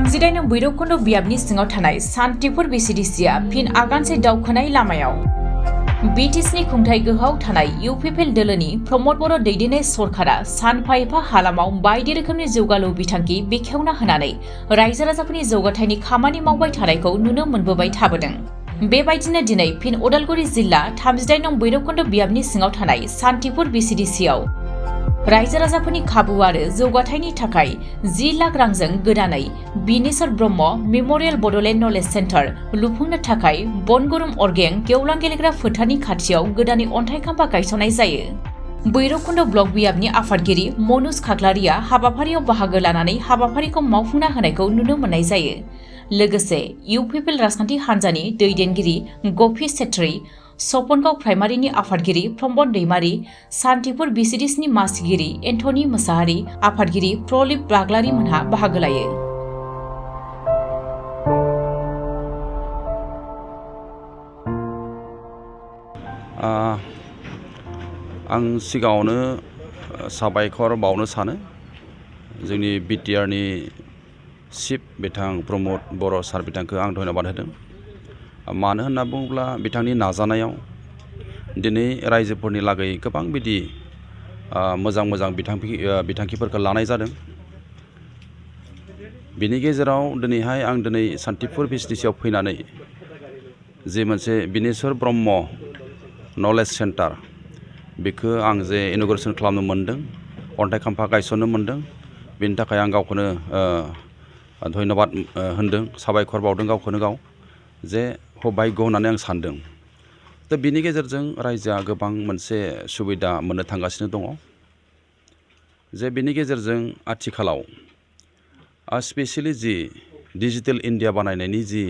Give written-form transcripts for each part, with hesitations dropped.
थामजिदाइन भैरबकुंड बियाबनि सिङाव थानाय सान्तिपुर बिसिडिसिआ फिन आगानसे दावखोनाय लामायाव। बिटिसिनि खुंथाय गोहोआव थानाय इउपिपिएल दोलोनि प्रमद बर' दैदेननाय सरकारा सानफा एफा हालामाव बायदि रोखोमनि जौगालु बिथांखि बेखेवना होनानै रायजो राजाफोरनि जौगाथायनि खामानि मावबाय थानायखौ नुनो मोनबोबाय थाबोदों। बेबायदिनो दिनै फिन उदालगुरि जिल्ला 38 नं भैरबकुंड बियाबनि सिङाव थानाय सान्तिपुर बिसिडिसिआव रायजो राजाफोरनि खाबु आरो जौगाथायनि थाखाय 10 लाख रांजों गोदानै Bineshwar Brahma memorial Bodoland knowledge centre लुफुंनो थाखाय बनगुरुम अरगें गेवलां गेलेग्रा फोथारनि खाथियाव गोदानै अन्थाइ खाम्फा गायसननाय जायो। भैरबकुंड ब्लक बियाबनि आफादगिरि मनुज खाख्लारिया हाबाफारियाव बाहागो लानानै हाबाफारिखौ मावफुंना होनायखौ नुनो मोननाय जायो। लोगोसे इउपिपिएल राजखान्थि हान्जानि दैदेनगिरि गफि सेट्रि, सपनगाव प्राइमारिनि आफादगिरि प्रमद दैमारि, सान्तिपुर बिसिडिसिनि मासिगिरि एन्टनी मोसाहारि, आफादगिरि प्रलिप बाग्लारि मोनहा बाहागो लायो। आं सिगाङावनो साबायखर बावनो सानो जोंनि बिटिआरनि चिफ बिथां प्रमद बर' सार बिथांखौ आं धन्यबाद होदों। मानो होनना बुङोब्ला बिथांनि नाजानायाव दिनै रायजोफोरनि लागै गोबां बिदि मोजां मोजां बिथांखिफोरखौ लानाय जादों। बिनि गेजेराव दिनैहाय आं सान्तिपुर बिसिडिसिआव फैनानै जे मोनसे बिनेश्वर ब्रह्म नलेज सेन्टार बेखौ आं जे इन'ग्रेसन खालामनो मोन्दों, अन्थाइ खाम्फा गायसननो मोन्दों, बेनि थाखाय आं गावखौनो धन्यबाद होनदों, साबायखर बावदों गावखौनो गाव जे भाग्य होननानै आं सानदों। दा बिनि गेजेरजों रायजोआ गोबां मोनसे सुबिदा मोननो थांगासिनो दङ। जे बिनि गेजेरजों आथिखालाव स्पेसियेलि जि डिजिटेल इन्डिया बानायनायनि जि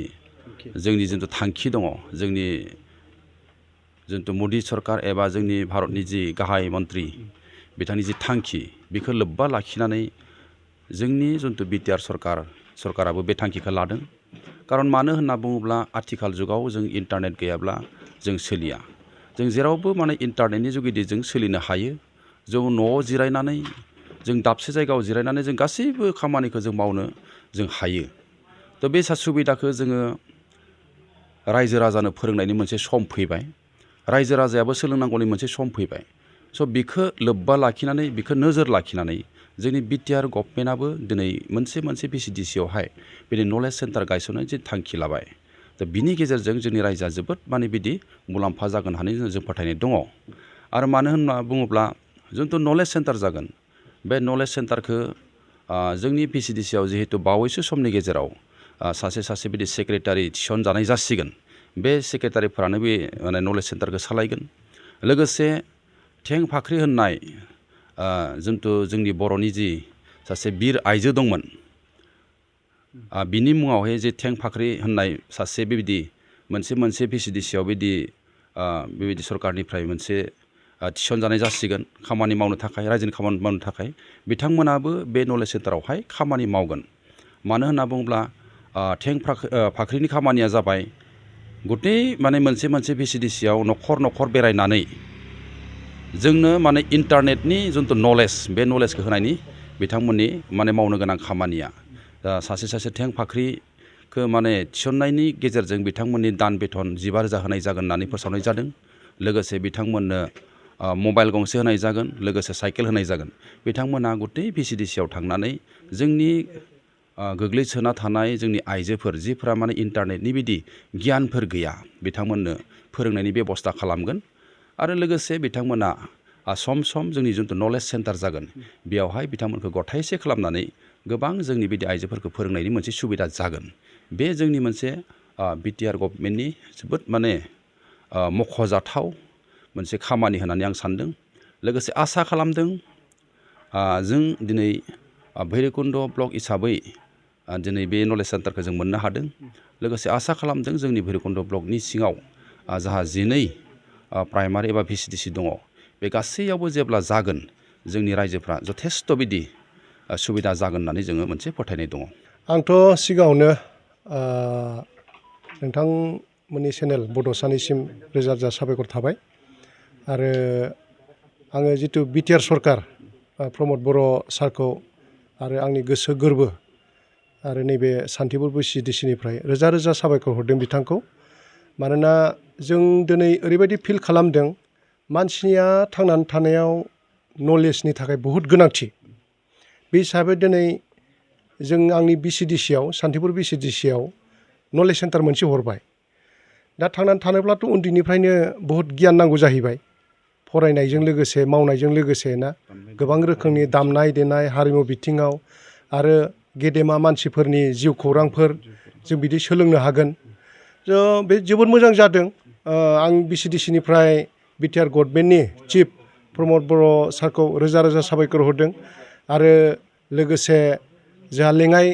जोंनि जिथु थांखि दङ, जोंनि जिथु मदि सरकार एबा जोंनि भारतनि जि गाहाय मन्त्रि बिथांनि जि थांखि बेखौ लोब्बा लाखिनानै जोंनि जिथु बिटिआर सरकाराबो बे थांखिखौ लादों। खारन मानो होनना बुङोब्ला आथिखाल जुगाव जों इन्टारनेट गैयाब्ला जों सोलिया। जों जेरावबो माने इन्टारनेटनि जुगिदि जों सोलिनो हायो। जों न'आव जिरायनानै जों दाबसे जायगायाव जिरायनानै जों गासैबो खामानिखौ जों मावनो जों हायो। थ' बे सुबिदाखौ जोङो रायजो राजानो फोरोंनायनि मोनसे सम फैबाय। रायजो राजायाबो सोलोंनांगौनि मोनसे सम फैबाय। स' बिखौ लोब्बा लाखिनानै बिखौ नोजोर लाखिनानै जोंनि बिटिआर गभर्नमेन्टआबो दिनै मोनसे बिसिडिसिआवहाय बिदि नलेज सेन्टार गायसननायनि जे थांखि लाबाय। दा बिनि गेजेरजों जोंनि रायजोआ जोबोद माने बिदि मुलाम्फा जागोन होननानै जों फोथायनाय दङ। आरो मानो होनना बुङोब्ला जिथु नलेज सेन्टार जागोन, बे नलेज सेन्टारखौ जोंनि बिसिडिसिआव जिहेतु बावैसो समनि गेजेराव सासे बिदि सेक्रेटारि थिसनजानाय जासिगोन। बे सेक्रेटारिफोरानो बे माने नलेज सेन्टारखौ सालायगोन। लोगोसे थें फाख्रि होननाय जिथु जोंनि बर'नि जि सासे बिर आइजो दंमोन, बिनि मुङावहाय जे थें फाख्रि होननाय सासे बेबायदि मोनसे बिसिडिसिआव बेबायदि सरकारनिफ्राय मोनसे थिसनजानाय जासिगोन खामानि मावनो थाखाय, रायजोनि खामानि मावनो थाखाय। बिथांमोनाबो बे नलेज सेन्टारावहाय खामानि मावगोन। मानो होनना बुङोब्ला थें फाख्रिनि खामानिया जाबाय गथै माने मोनसे बिसिडिसिआव न'खर बेरायनानै जोंनो माने इन्टारनेटनि जिथु नलेज, बे नलेजखौ होनायनि बिथांमोननि माने मावनो गोनां खामानिया। सासे थें फाख्रिखौ माने थिसननायनि गेजेरजों बिथांमोननि दान बेथन 15,000 होनाय जागोन होननानै फोसावनाय जादों। लोगोसे बिथांमोननो मबाइल गंसे होनाय जागोन, लोगोसे साइकेल होनाय जागोन। बिथांमोना गथै बिसिडिसिआव थांनानै जोंनि गोग्लैसोना थानाय जोंनि आइजोफोर जिफोरा माने इन्टारनेटनि बिदि गियानफोर गैया, बिथांमोननो फोरोंनायनि बेबस्था खालामगोन। आरो लोगोसे बिथांमोना सम जोंनि जिथु नलेज सेन्टार जागोन, बेयावहाय बिथांमोनखौ गथायसे खालामनानै गोबां जोंनि बिदि आइजोफोरखौ फोरोंनायनि मोनसे सुबिदा जागोन। बे जोंनि मोनसे बिटिआर गभर्नमेन्टनि जोबोद माने मख'जाथाव मोनसे खामानि होननानै आं सानदों। लोगोसे आसा खालामदों जों दिनै भैरबकुंड ब्लक हिसाबै दिनै बे नलेज सेन्टारखौ जों मोननो हादों। लोगोसे आसा खालामदों जोंनि भैरबकुंड ब्लकनि सिङाव जाहा 12 प्राइमारि एबा बिसिडिसि दङ, बे गासैयावबो जेब्ला जागोन जोंनि रायजोफ्रा जथेस्थ' बिदि सुबिदा जागोन होननानै जोङो मोनसे फोथायनाय दङ। आंथ' सिगाङावनो नोंथांमोननि चेनेल बड'सानिसिम रोजा साबायखर थाबाय। आरो आङो जिथु बिटिआर सरकार प्रमद बर' सारखौ आरो आंनि गोसो गोरबो आरो नैबे सान्तिपुर VCDCनिफ्राय रोजा रोजा साबायखर हरदों बिथांखौ। मानोना जों दिनै ओरैबायदि फिल खालामदों मानसिया थांनानै थानायाव नलेजनि थाखाय बहुद गोनांथि। बे हिसाबै दिनै जों आंनि VCDCआव सान्तिपुर VCDCआव नलेज सेन्टार मोनसे हरबाय। दा थांनानै थानोब्लाथ' उन्दैनिफ्रायनो बहुद गियान नांगौ जाहैबाय, फरायनायजों लोगोसे मावनायजों लोगोसे ना गोबां रोखोमनि दामनाय देनाय हारिमु बिथिङाव आरो गेदेमा मानसिफोरनि जिउ खौरांफोर जों बिदि सोलोंनो हागोन। स' बे जोबोद मोजां जादों। आं VCDCनिफ्राय बिटिआर गभर्नमेन्टनि चिफ प्रमद बर' सारखौ रोजा रोजा साबायखर हरदों आरो लोगोसे जोंहा लेङाइ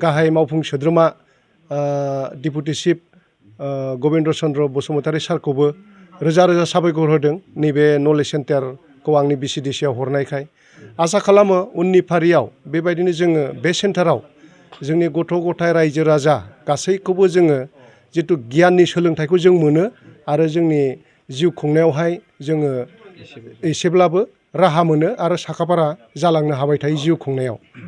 गाहाय मावफुं सोद्रोमा डिपुटि चिफ गबिन्द चन्द्र बसुमतारी सारखौबो रोजा रोजा साबायखर होदों नैबे नलेज सेन्टारखौ आंनि VCDCआव हरनायखाय। आसा खालामो उननि फारियाव बेबायदिनो जोङो बे सेन्टाराव जोंनि गथ' गथाय रायजो राजा गासैखौबो जोङो जिथु गियाननि सोलोंथाइखौ जों मोनो आरो जोंनि जिउ खुंनायावहाय जोङो एसेब्लाबो राहा मोनो आरो साखाफारा जालांनो हाबाय थायो जिउ खुंनायाव।